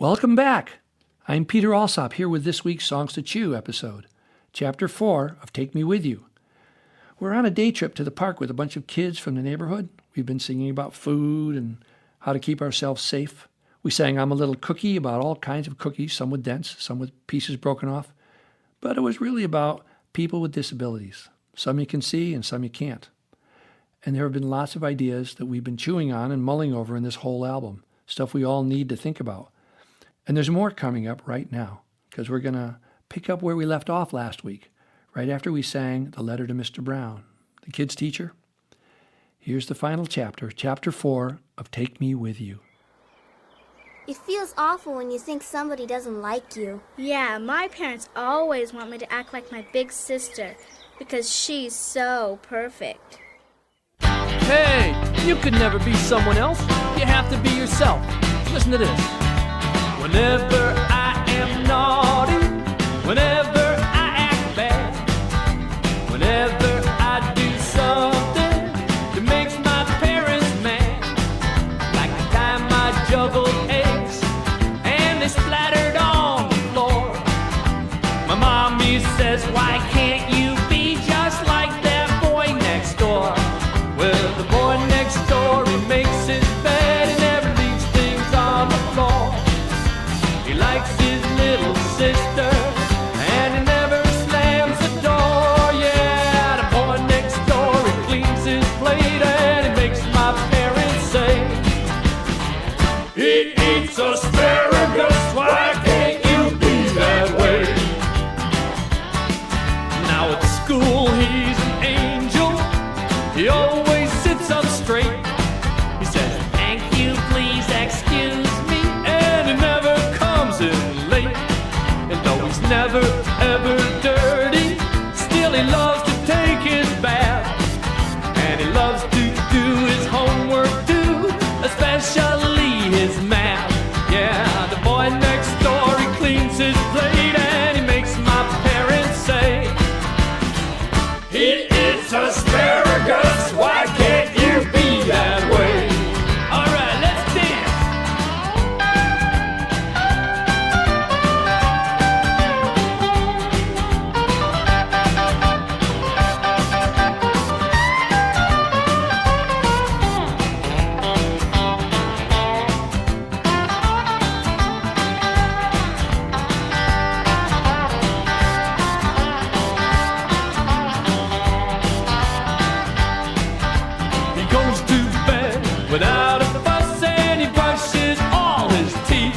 Welcome back. I'm Peter Alsop here with this week's Songs to Chew episode, Chapter 4 of Take Me With You. We're on a day trip to the park with a bunch of kids from the neighborhood. We've been singing about food and how to keep ourselves safe. We sang I'm a Little Cookie about all kinds of cookies, some with dents, some with pieces broken off. But it was really about people with disabilities. Some you can see and some you can't. And there have been lots of ideas that we've been chewing on and mulling over in this whole album, stuff we all need to think about. And there's more coming up right now, because we're going to pick up where we left off last week, right after we sang The Letter to Mr. Brown, the kid's teacher. Here's the final chapter, Chapter 4 of Take Me With You. It feels awful when you think somebody doesn't like you. Yeah, my parents always want me to act like my big sister because she's so perfect. Hey, you could never be someone else. You have to be yourself. Listen to this. Whenever I am naughty, whenever I act bad, whenever I do something that makes my parents mad, like the time I juggled eggs and they splattered on the floor, my mommy says, why can't you be just like that boy next door? Well, the boy next door, he makes his bed and never leaves things on the floor. He likes his little sister and he never slams the door. Yeah, the boy next door, he cleans his plate and he makes my parents say, he eats asparagus, why can't you be that way? Now at school he's an angel, he always sits up straight. He says, thank you, please excuse me, and he never comes in late. And though he's never ever dirty, still he loves to take his bath. And he loves to do his homework too, especially his math. Yeah, the boy next door, he cleans his plate and he makes my parents say, he eats asparagus, why can't you be that way? All right, let's dance. He goes to bed without a fuss and he brushes all his teeth.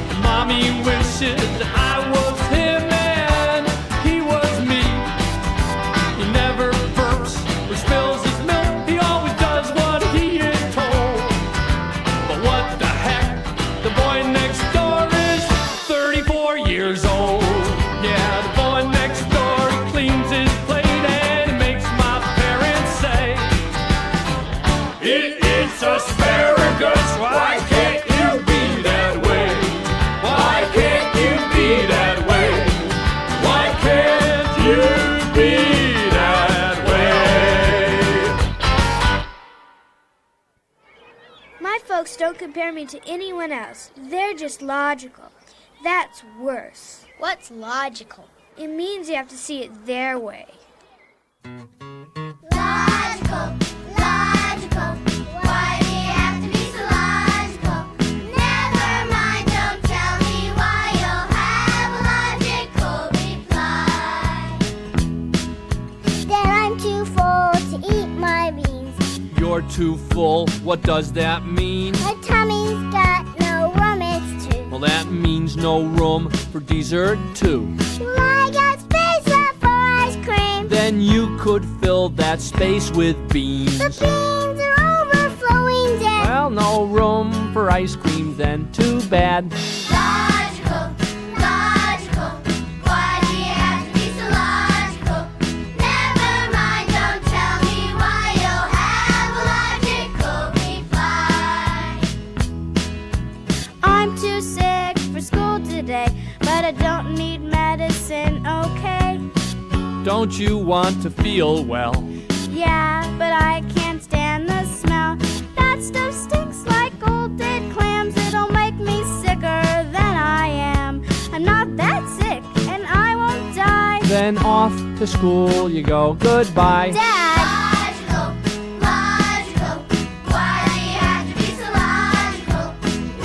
And mommy wishes that I was him and he was me. He never burps or spills his milk, he always does what he is told. But what the heck, the boy next door is 34 years old. Yeah, the boy next door, he cleans his plate and he makes my parents say, it eats asparagus, why can't you be that way? Why can't you be that way? Why can't you be that way? My folks don't compare me to anyone else. They're just logical. That's worse. What's logical? It means you have to see it their way. Logical, logical. Why do you have to be so logical? Never mind, don't tell me why. You'll have a logical reply. That I'm too full to eat my beans. You're too full, what does that mean? My tummy's got no room, it's true. Well, that means no room for dessert too. Well, I got space left for ice cream. Then you could fill that space with beans. The beans are overflowing, dead. Well, no room for ice cream then, too bad. Logical, logical. Why do you have to be so logical? Never mind, don't tell me why. You'll have a logical reply. I'm too sick for school today, but I don't need medicine, okay? Don't you want to feel well? Yeah, but I can't stand the smell. That stuff stinks like old dead clams. It'll make me sicker then off to school you go. Goodbye. Dad, Logical, logical. Why do you have to be so logical?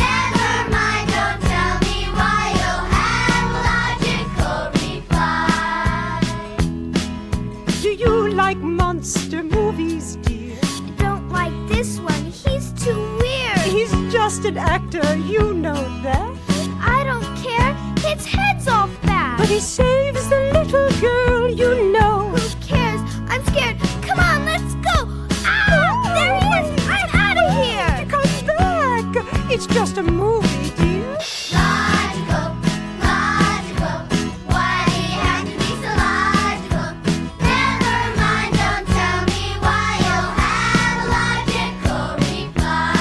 Never mind, don't tell me why. You'll have a logical reply. Do you like monster movies, dear? I don't like this one. He's too weird. He's just an actor, you know that. I don't care. His head's all fat. But he saves the little girl, you know. Who cares? I'm scared. Come on, let's go. Ah, there he is. I'm out of here. Come back. It's just a movie, dear. Logical, logical. Why do you have to be so logical? Never mind, don't tell me why. You'll have a logical reply.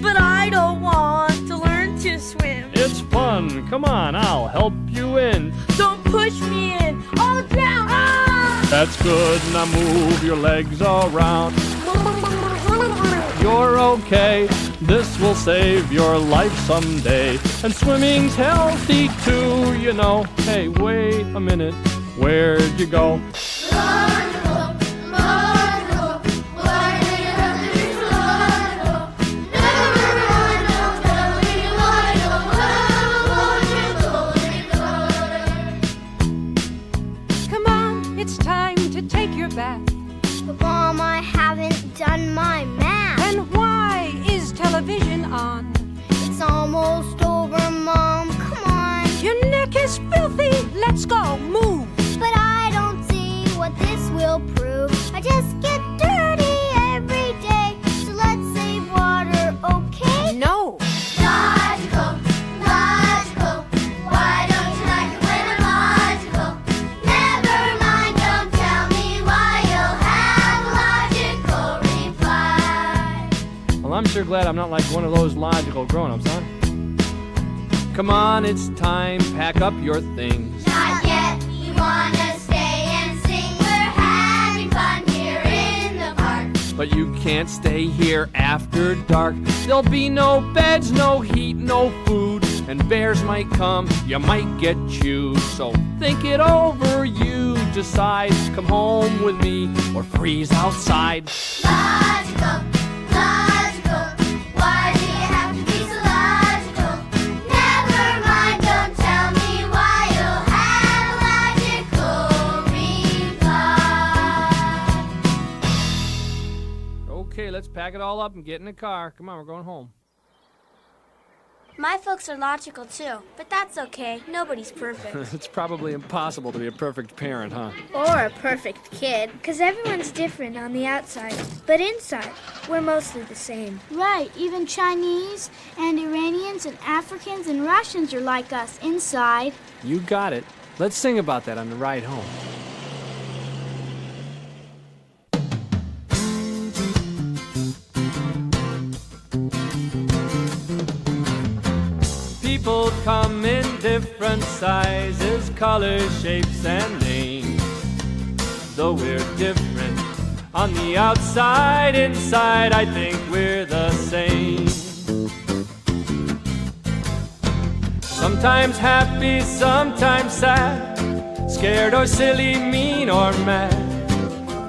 But I don't want to learn to swim. It's fun. Come on, I'll help you in. Don't push me in. I'll drown. Ah! That's good. Now move your legs around. You're okay. This will save your life someday. And swimming's healthy too, you know. Hey, wait a minute. Where'd you go? Logical, logical. Why do you have to be so logical? Never mind, don't tell me why. You'll have a logical reply. Come on, it's time to take your bath. But Mom, I haven't done my math. And why is television on? It's almost over, Mom. Come on. Your neck is filthy. Let's go, move. But I don't see what this will prove. I just get dirty every day. So let's save water, okay? No. Logical, logical. Why don't you like it when I'm logical? Never mind, don't tell me why. You'll have a logical reply. Well, I'm sure glad I'm not like one of those logical grown-ups, huh? Come on, it's time. Pack up your things. Not yet. You wanna stay and sing? We're having fun here in the park. But you can't stay here after dark. There'll be no beds, no heat, no food. And bears might come, you might get chewed. So think it over, you decide. Come home with me or freeze outside. Logical, logical. Why do you have to be so logical? Never mind, don't tell me why. You'll have a logical reply. Okay, let's pack it all up and get in the car. Come on, we're going home. My folks are logical too, but that's okay. Nobody's perfect. It's probably impossible to be a perfect parent, huh? Or a perfect kid, because everyone's different on the outside. But inside, we're mostly the same. Right, even Chinese and Iranians and Africans and Russians are like us inside. You got it. Let's sing about that on the ride home. People come in different sizes, colors, shapes, and names. Though we're different on the outside, inside I think we're the same. Sometimes happy, sometimes sad, scared or silly, mean or mad.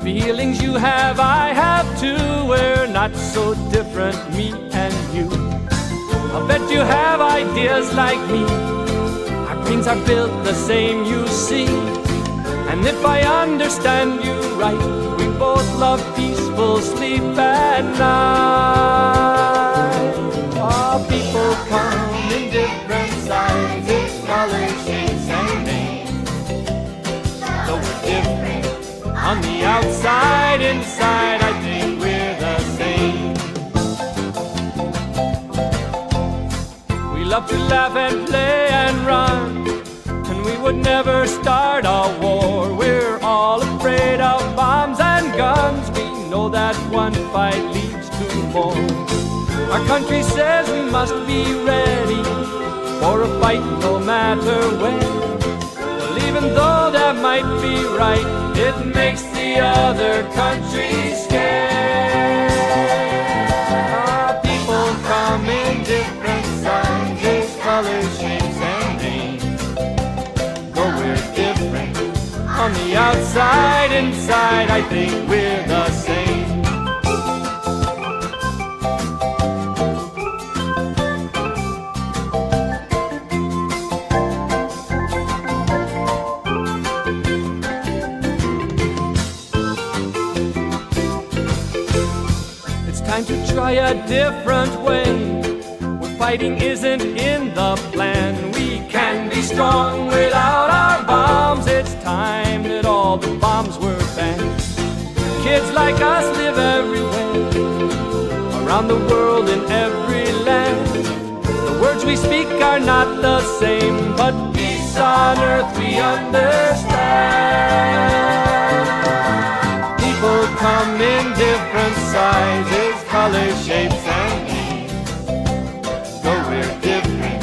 Feelings you have, I have too. We're not so different, me and you. I'll bet you have ideas like me. Our brains are built the same, you see. And if I understand you right, we both love peaceful sleep at night. All people come in different sizes, colors, shapes, and names. Though we're different on the outside, inside I think we're the same. We love to laugh and play and run, and we would never start a war. We're all afraid of bombs and guns. We know that one fight leads to more. Our country says we must be ready for a fight no matter when. Well, even though that might be right, it makes the other country scared. Our people come in different sizes, colors, shapes, and names. Though inside I think we're the same. Time to try a different way, where fighting isn't in the plan. We can be strong without our bombs. It's time that all the bombs were banned. Kids like us live everywhere, around the world in every land. The words we speak are not the same, but peace on earth we understand. People come in different sizes, colors, shapes, and names. Though we're different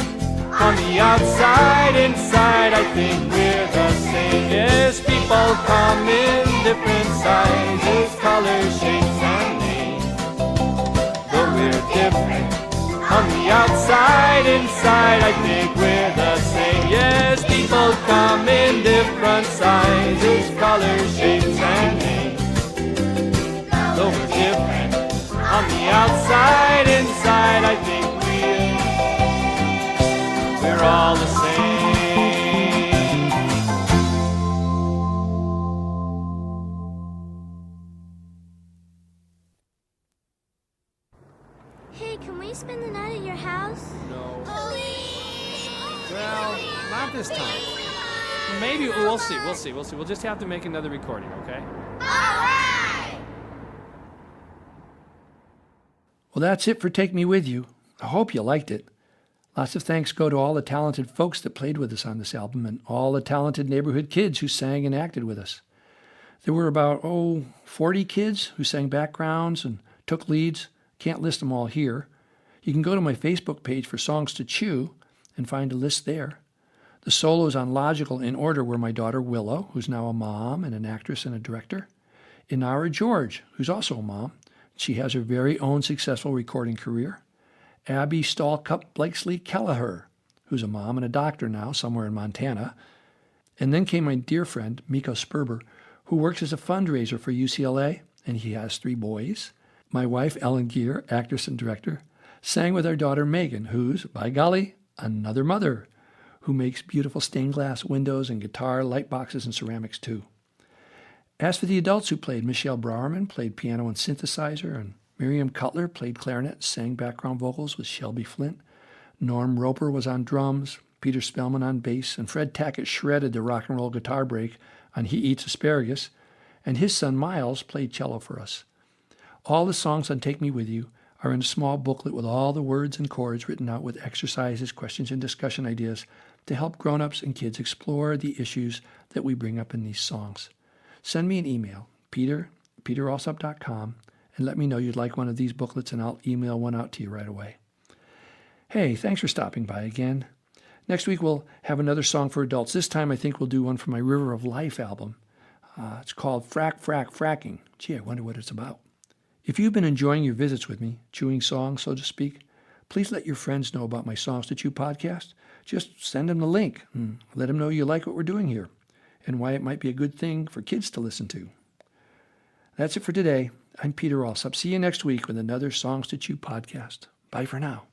on the outside, inside I think we're the same. Yes, people come in different sizes, colors, shapes, and names. Though we're different on the outside, inside I think we're the same. Yes, people come in different sizes, colors, shapes, and names. Though we're different on the outside, inside I think we're all the same. Hey, can we spend the night at your house? No. Please. Well, not this time. Maybe we'll see. We'll just have to make another recording, okay? Well, that's it for Take Me With You. I hope you liked it. Lots of thanks go to all the talented folks that played with us on this album and all the talented neighborhood kids who sang and acted with us. There were about, 40 kids who sang backgrounds and took leads. Can't list them all here. You can go to my Facebook page for Songs to Chew and find a list there. The solos on Logical in order were my daughter Willow, who's now a mom and an actress and a director. Inara George, who's also a mom. She has her very own successful recording career. Abby Stallcup Blakesley Kelleher, who's a mom and a doctor now somewhere in Montana. And then came my dear friend, Miko Sperber, who works as a fundraiser for UCLA, and he has 3 boys. My wife, Ellen Geer, actress and director, sang with our daughter, Megan, who's, by golly, another mother, who makes beautiful stained glass windows and guitar, light boxes, and ceramics, too. As for the adults who played, Michelle Browerman played piano and synthesizer, and Miriam Cutler played clarinet and sang background vocals with Shelby Flint. Norm Roper was on drums, Peter Spellman on bass, and Fred Tackett shredded the rock and roll guitar break on He Eats Asparagus, and his son Miles played cello for us. All the songs on Take Me With You are in a small booklet with all the words and chords written out with exercises, questions, and discussion ideas to help grown-ups and kids explore the issues that we bring up in these songs. Send me an email, peter@alsop.com, and let me know you'd like one of these booklets, and I'll email one out to you right away. Hey, thanks for stopping by again. Next week we'll have another song for adults. This time I think we'll do one from my River of Life album. It's called Frack, Frack, Fracking. Gee, I wonder what it's about. If you've been enjoying your visits with me, chewing songs, so to speak, please let your friends know about my Songs to Chew podcast. Just send them the link and let them know you like what we're doing here and why it might be a good thing for kids to listen to. That's it for today. I'm Peter Alsop. See you next week with another Songs to Chew podcast. Bye for now.